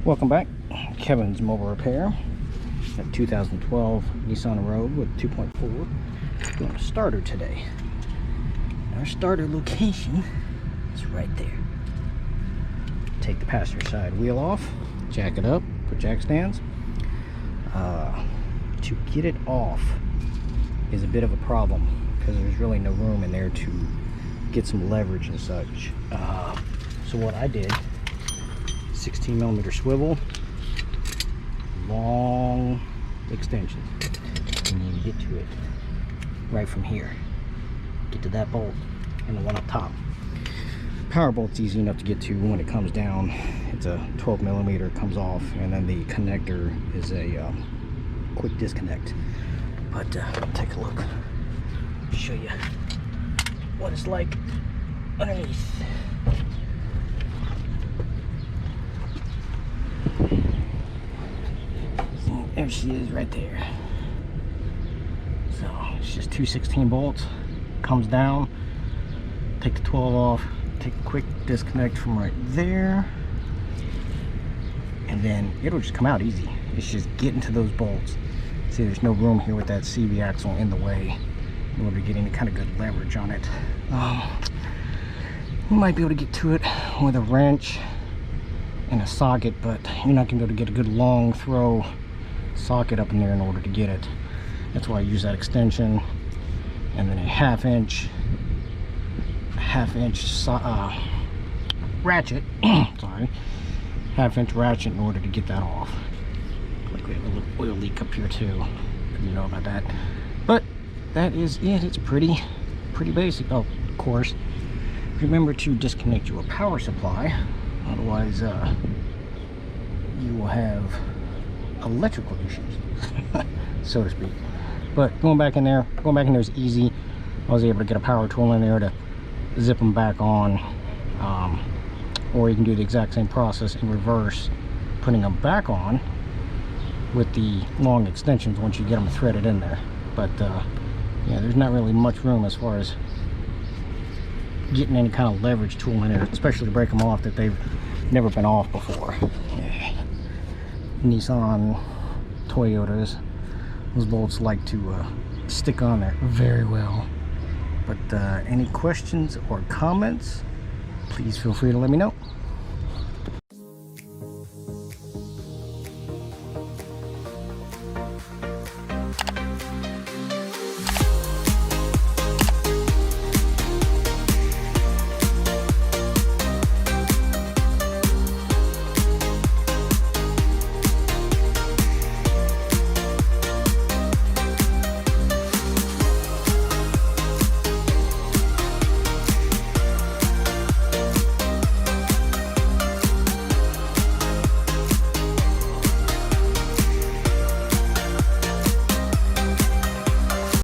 Welcome back. Kevin's Mobile Repair. A 2012 Nissan Rogue with 2.4. Doing a starter today. Our starter location is right there. Take the passenger side wheel off, jack it up, put jack stands. To get it off is a bit of a problem because there's really no room in there to get some leverage and such. So what I did, 16mm swivel, long extensions. You need to get to it right from here. Get to that bolt and the one up top. Power bolt's easy enough to get to when it comes down. It's a 12mm, it comes off, and then the connector is a quick disconnect. But take a look. Show you what it's like underneath. There she is right there. So it's just two 16 bolts. Comes down. Take the 12 off. Take a quick disconnect from right there. And then it'll just come out easy. It's just getting to those bolts. See, there's no room here with that CV axle in the way in order to get any kind of good leverage on it. You might be able to get to it with a wrench and a socket, but you're not going to be able to get a good long throw socket up in there in order to get it. That's why I use that extension and then a half inch ratchet. Sorry, half-inch ratchet in order to get that off. Like we have a little oil leak up here too. You know about that. But that is it. It's pretty basic. Oh, of course, remember to disconnect your power supply, otherwise you will have electrical issues, so to speak. But going back in there is easy. I was able to get a power tool in there to zip them back on, or you can do the exact same process in reverse, putting them back on with the long extensions once you get them threaded in there. But yeah, there's not really much room as far as getting any kind of leverage tool in there, especially to break them off that they've never been off before. Yeah. Nissan, Toyotas, those bolts like to stick on there very well. But any questions or comments, please feel free to let me know.